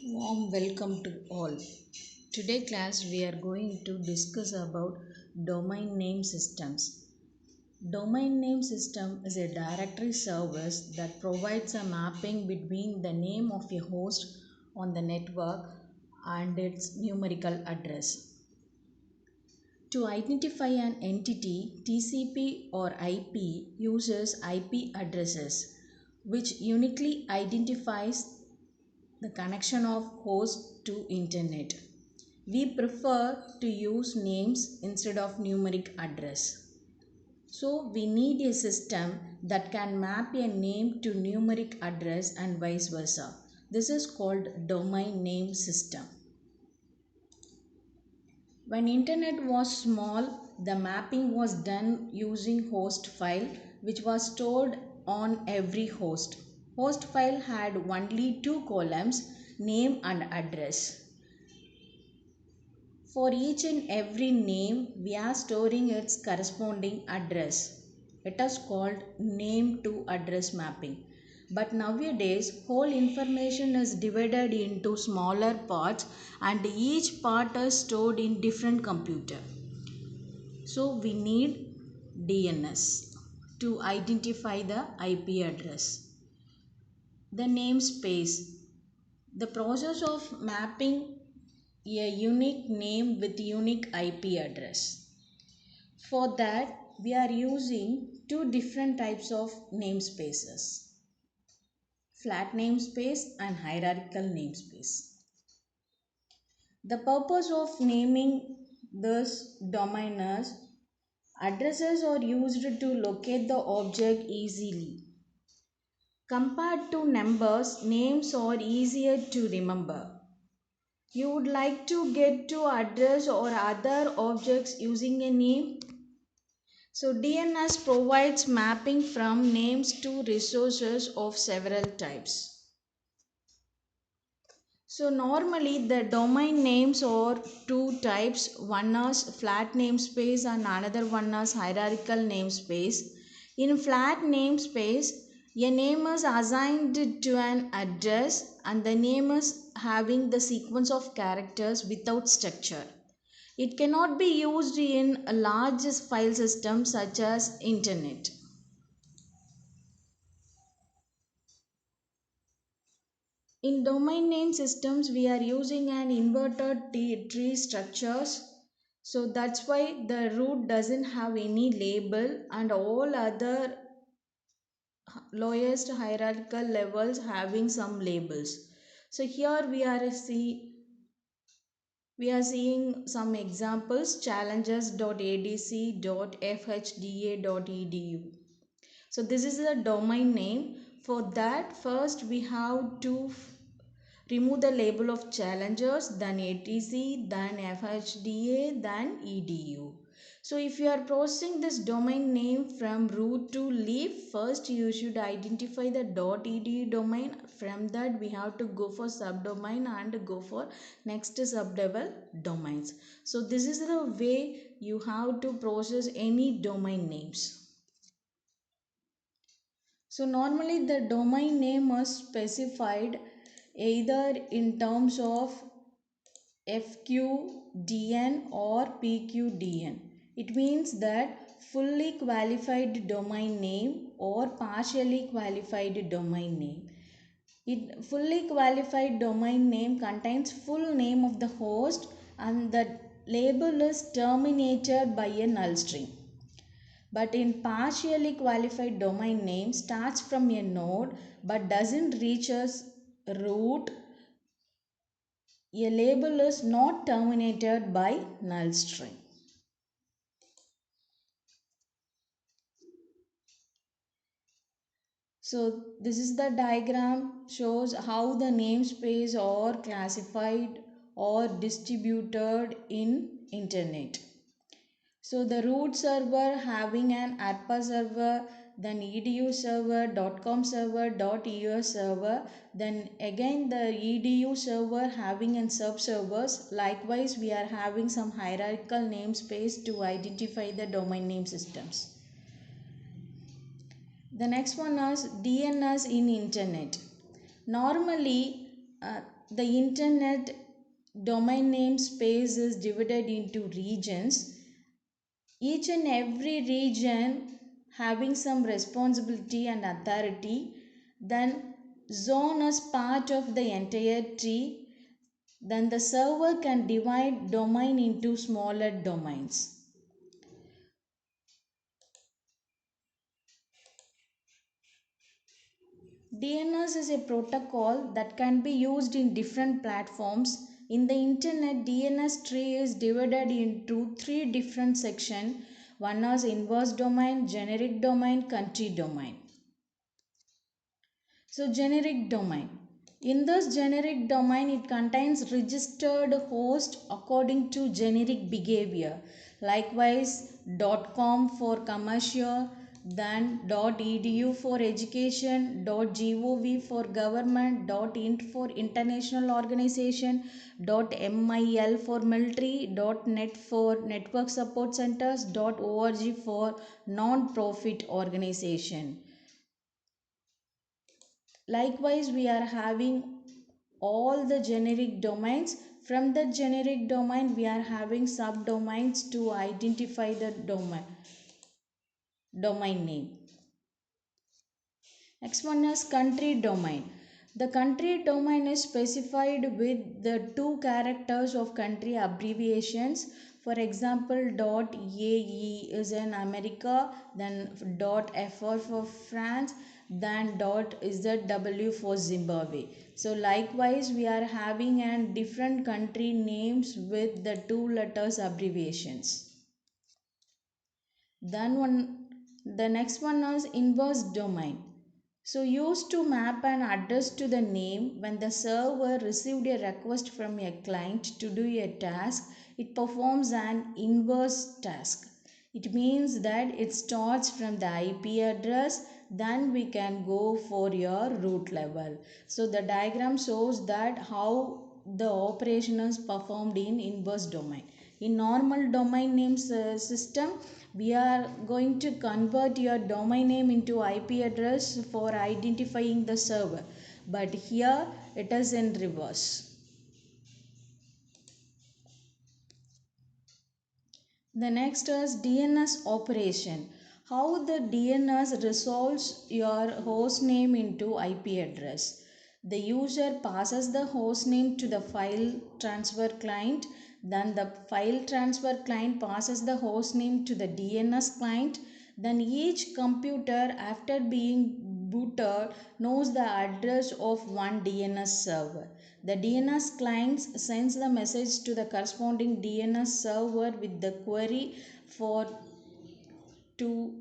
Warm welcome to all. Today class we are going to discuss about domain name systems. Domain name system is a directory service that provides a mapping between the name of a host on the network and its numerical address. To identify an entity, TCP or IP uses IP addresses, which uniquely identifies the connection of host to internet. We prefer to use names instead of numeric address. So we need a system that can map a name to numeric address and vice versa. This is called domain name system. When internet was small, the mapping was done using host file which was stored on every host. Host file had only two columns, name and address. For each and every name, we are storing its corresponding address. It is called name to address mapping. But nowadays, whole information is divided into smaller parts and each part is stored in different computer. So we need DNS to identify the IP address. The namespace. The process of mapping a unique name with unique IP address. For that, we are using two different types of namespaces: flat namespace and hierarchical namespace. The purpose of naming this domain is addresses are used to locate the object easily. Compared to numbers, names are easier to remember. You would like to get to address or other objects using a name. So DNS provides mapping from names to resources of several types. So normally the domain names are two types. One is flat namespace and another one is hierarchical namespace. In flat namespace, a name is assigned to an address and the name is having the sequence of characters without structure. It cannot be used in a large file system such as internet. In domain name systems, we are using an inverted tree structures. So that's why the root doesn't have any label and all other lowest hierarchical levels having some labels. So here we are seeing some examples: challenges.adc.fhda.edu. So this is the domain name. For that, first we have to remove the label of challengers, then ATC, then FHDA, then EDU. So if you are processing this domain name from root to leaf, first you should identify the .edu domain. From that we have to go for subdomain and go for next sublevel domains. So this is the way you have to process any domain names. So normally the domain name is specified either in terms of FQDN or PQDN. It means that fully qualified domain name or partially qualified domain name. Fully qualified domain name contains full name of the host and the label is terminated by a null string. But in partially qualified domain name starts from a node but doesn't reach us root. A label is not terminated by null string. So this is the diagram, shows how the namespace are classified or distributed in internet. So the root server having an ARPA server, then edu server, .com server, .us server, then again the edu server having an sub servers. Likewise, we are having some hierarchical namespace to identify the domain name systems. The next one is DNS in internet. Normally, the internet domain name space is divided into regions, each and every region having some responsibility and authority, then zone as part of the entire tree, then the server can divide domain into smaller domains. DNS is a protocol that can be used in different platforms. In the internet, DNS tree is divided into three different sections. One is inverse domain, generic domain, country domain. So generic domain. In this generic domain, it contains registered host according to generic behavior. Likewise, .com for commercial, then .edu for education, .gov for government, .int for international organization, .mil for military, .net for network support centers, .org for non-profit organization. Likewise, we are having all the generic domains. From the generic domain, we are having subdomains to identify the domain name. Next one is country domain. The country domain is specified with the two characters of country abbreviations. For example, .ae is in America, then .fr for France, then .zw for Zimbabwe. So likewise, we are having and different country names with the two letters abbreviations. The next one is inverse domain. So used to map an address to the name. When the server received a request from a client to do a task, it performs an inverse task. It means that it starts from the IP address, then we can go for your root level. So the diagram shows that how the operation is performed in inverse domain. In normal domain names system, we are going to convert your domain name into IP address for identifying the server, but here it is in reverse. The next is DNS operation. How the DNS resolves your host name into IP address. The user passes the host name to the file transfer client. Then the file transfer client passes the host name to the DNS client. Then each computer, after being booted, knows the address of one DNS server. The DNS client sends the message to the corresponding DNS server with the query for to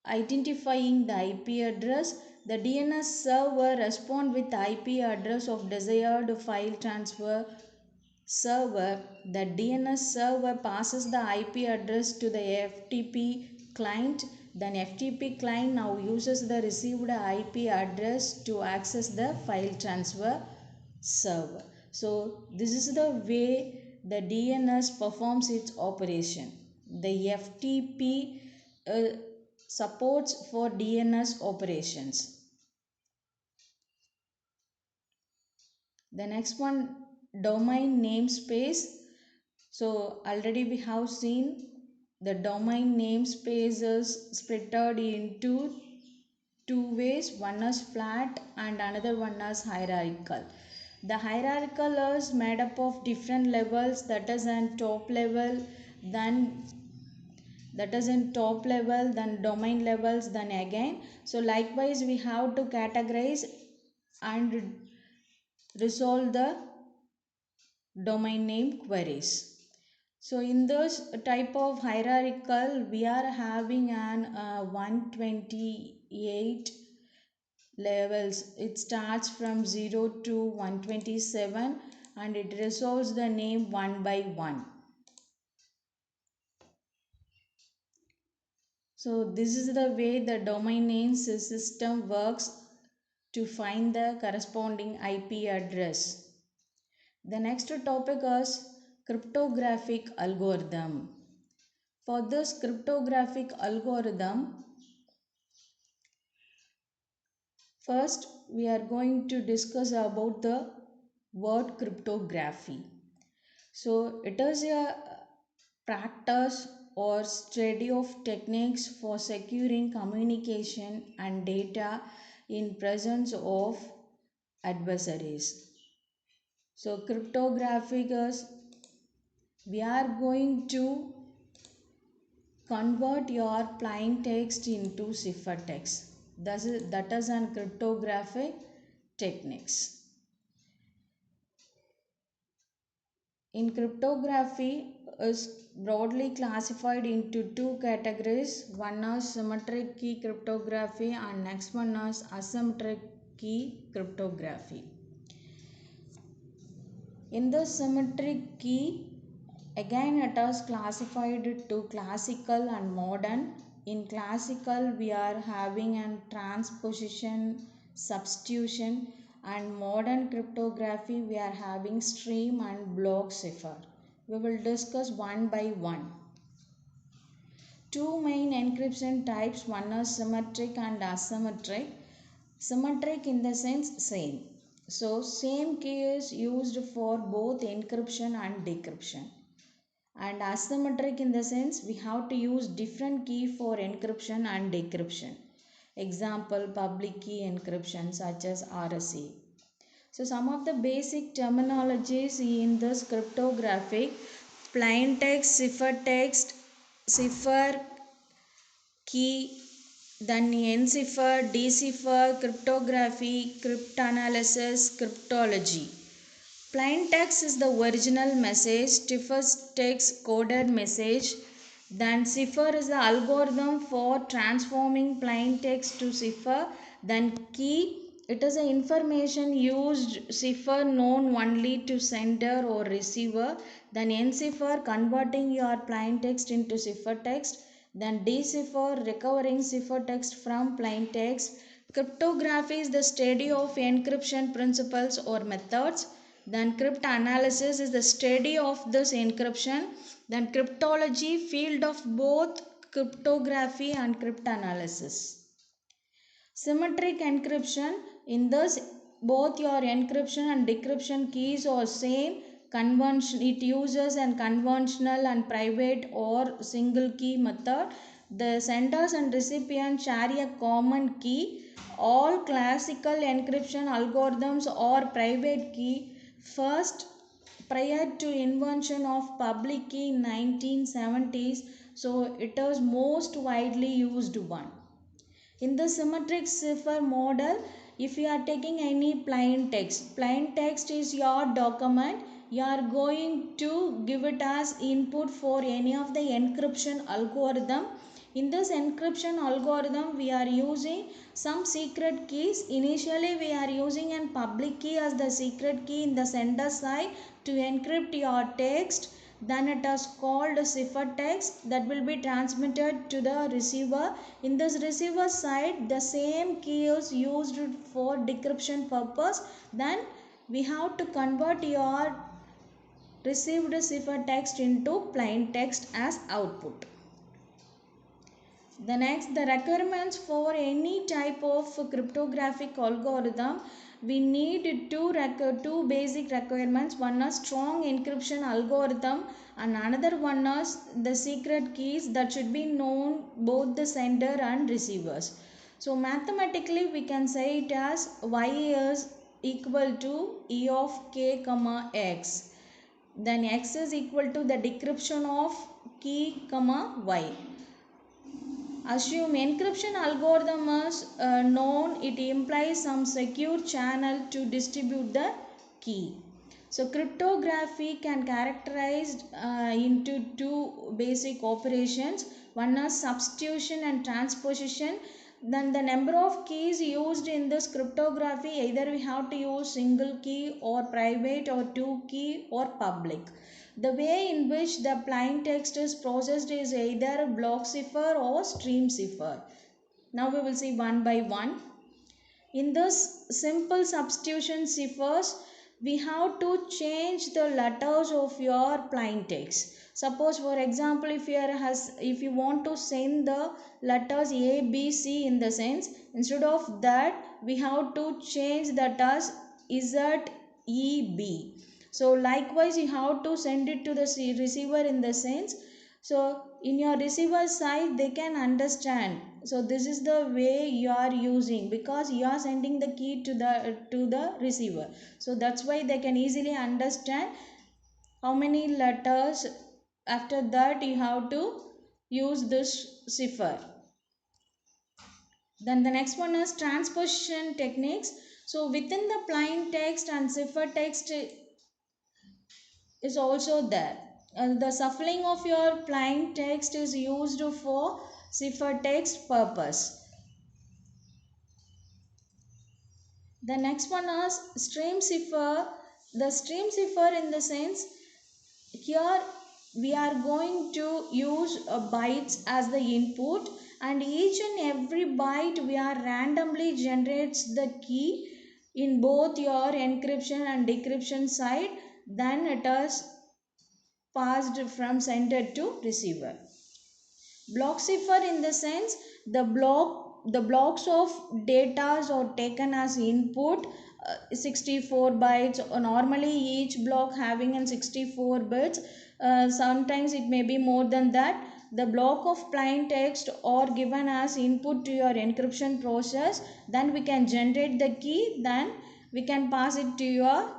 identifying the IP address. The DNS server responds with the IP address of desired file transfer server. The DNS server passes the IP address to the FTP client. Then FTP client now uses the received IP address to access the file transfer server. So this is the way the DNS performs its operation. The FTP supports for DNS operations. The next one, domain namespace. So already we have seen the domain namespace is splitted into two ways. One is flat and another one is hierarchical. The hierarchical is made up of different levels, that is in top level, then then domain levels, then again. So likewise we have to categorize and resolve the domain name queries. So in this type of hierarchical, we are having an 128 levels. It starts from 0 to 127 and it resolves the name one by one. So this is the way the domain name system works to find the corresponding IP address. The next topic is cryptographic algorithm. For this cryptographic algorithm, first we are going to discuss about the word cryptography. So it is a practice or study of techniques for securing communication and data in presence of adversaries. So cryptographic is we are going to convert your plain text into ciphertext. That is an cryptographic techniques. In cryptography is broadly classified into two categories. One is symmetric key cryptography and next one is asymmetric key cryptography. In the symmetric key, again it is classified to classical and modern. In classical we are having a transposition, substitution, and modern cryptography we are having stream and block cipher. We will discuss one by one. Two main encryption types, one is symmetric and asymmetric. Symmetric in the sense same. So same key is used for both encryption and decryption. And asymmetric in the sense we have to use different key for encryption and decryption. Example, public key encryption such as RSA. So some of the basic terminologies in this cryptographic: plain text, cipher, key, then encipher, decipher, cryptography, cryptanalysis, cryptology. Plain text is the original message, cipher text coded message. Then cipher is the algorithm for transforming plain text to cipher. Then key, it is the information used cipher known only to sender or receiver. Then encipher, converting your plain text into cipher text. Then decipher, recovering cipher text from plain text. Cryptography is the study of encryption principles or methods. Then cryptanalysis is the study of this encryption. Then cryptology, field of both cryptography and cryptanalysis. Symmetric encryption, in this both your encryption and decryption keys are same. Convention, it uses a conventional and private or single key method. The senders and recipients share a common key. All classical encryption algorithms are private key. First, prior to invention of public key in 1970s, so it is most widely used one. In the symmetric cipher model, if you are taking any plain text is your document, you are going to give it as input for any of the encryption algorithm. In this encryption algorithm, we are using some secret keys. Initially, we are using a public key as the secret key in the sender side to encrypt your text. Then it is called ciphertext that will be transmitted to the receiver. In this receiver side, the same key is used for decryption purpose. Then we have to convert your received ciphertext into plain text as output. The next, the requirements for any type of cryptographic algorithm, we need two basic requirements. One is strong encryption algorithm and another one is the secret keys that should be known both the sender and receivers. So mathematically we can say it as y is equal to e of k comma x. Then x is equal to the decryption of key comma y. Assume encryption algorithm is known, it implies some secure channel to distribute the key. So cryptography can characterized into two basic operations. One is substitution and transposition. Then the number of keys used in this cryptography, either we have to use single key or private or two key or public. The way in which the plain text is processed is either block cipher or stream cipher. Now we will see one by one. In this simple substitution ciphers, we have to change the letters of your plain text. Suppose for example, if you want to send the letters A, B, C in the sense, instead of that we have to change that as Z, EB. So likewise you have to send it to the receiver in the sense, so in your receiver side they can understand. So this is the way you are using, because you are sending the key to the receiver. So that's why they can easily understand how many letters. After that you have to use this cipher. Then the next one is transposition techniques. So within the plain text and cipher text is also there. The shuffling of your plain text is used for cipher text purpose. The next one is stream cipher. The stream cipher in the sense, here we are going to use bytes as the input, and each and every byte we are randomly generates the key in both your encryption and decryption side, then it is passed from sender to receiver. Block cipher in the sense, the blocks of data are taken as input, 64 bytes, or normally each block having in 64 bits. Sometimes it may be more than that. The block of plain text or given as input to your encryption process, then we can generate the key, then we can pass it to your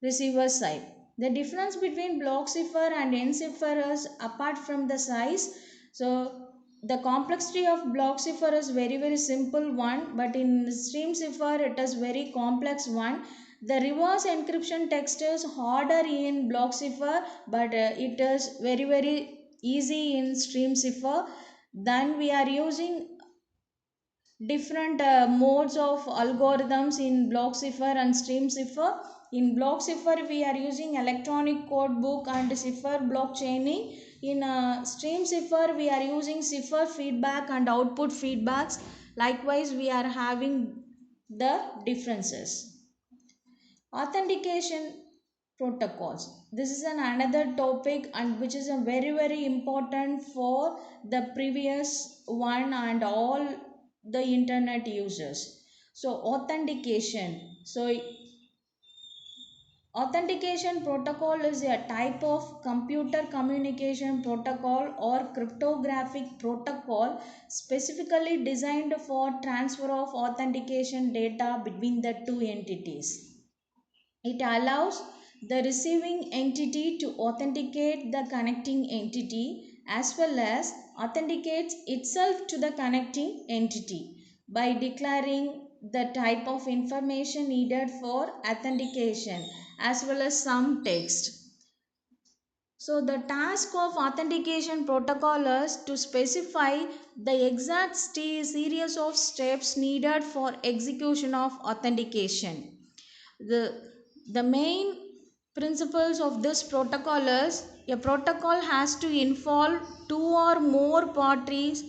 receiver side. The difference between block cipher and end cipher is apart from the size. So the complexity of block cipher is very simple one, but in stream cipher it is very complex one. The reverse encryption text is harder in block cipher, but it is very easy in stream cipher. Then we are using different modes of algorithms in block cipher and stream cipher. In block cipher we are using electronic code book and cipher blockchaining. In stream cipher we are using cipher feedback and output feedbacks. Likewise we are having the differences. Authentication protocols, this is another topic, and which is a very important for the previous one and all the internet users. So authentication protocol is a type of computer communication protocol or cryptographic protocol specifically designed for transfer of authentication data between the two entities. It allows the receiving entity to authenticate the connecting entity as well as authenticates itself to the connecting entity by declaring the type of information needed for authentication as well as some text. So the task of authentication protocol is to specify the exact series of steps needed for execution of authentication. The main principles of this protocol is, a protocol has to involve two or more parties,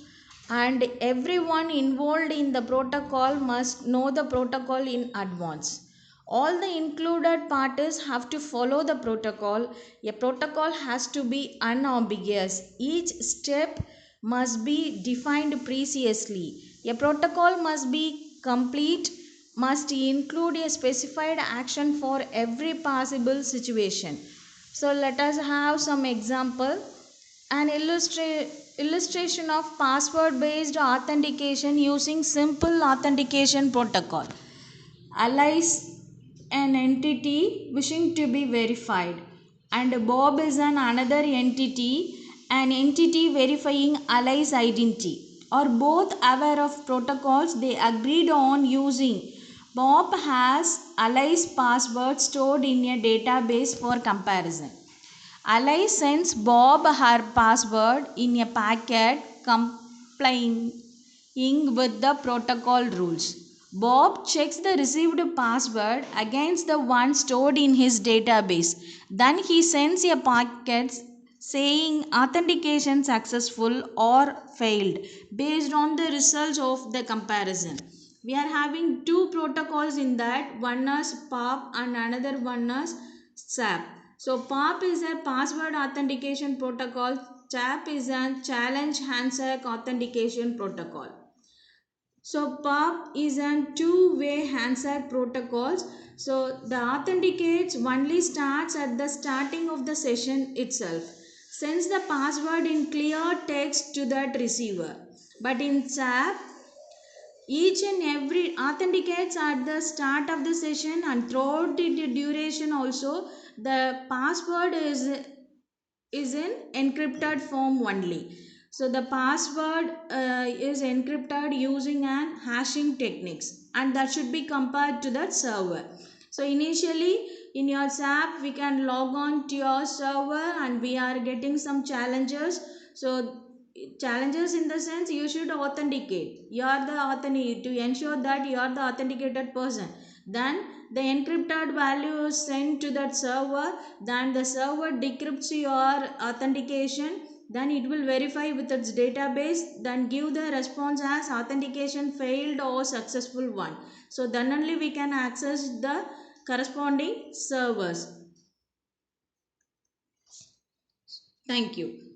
and everyone involved in the protocol must know the protocol in advance. All the included parties have to follow the protocol. A protocol has to be unambiguous. Each step must be defined precisely. A protocol must be complete, must include a specified action for every possible situation. So let us have some example. An illustration of password based authentication using simple authentication protocol. Alice an entity wishing to be verified, and Bob is another entity, an entity verifying Alice's identity. Are both aware of protocols they agreed on using. Bob has Alice's password stored in a database for comparison. Alice sends Bob her password in a packet complying with the protocol rules. Bob checks the received password against the one stored in his database. Then he sends a packet saying authentication successful or failed based on the results of the comparison. We are having two protocols in that, one is POP and another one is SAP. So POP is a password authentication protocol, SAP is a challenge handshake authentication protocol. So POP is a two-way handshake protocols. So the authenticates only starts at the starting of the session itself, sends the password in clear text to that receiver. But in SAP, each and every authenticates at the start of the session, and throughout the duration also the password is in encrypted form only. So the password is encrypted using an hashing techniques, and that should be compared to that server. So initially in your SAP we can log on to your server and we are getting some challenges. So challenges in the sense you should authenticate, you are the authentic to ensure that you are the authenticated person. Then the encrypted value is sent to that server, then the server decrypts your authentication, then it will verify with its database, then give the response as authentication failed or successful one. So then only we can access the corresponding servers. Thank you.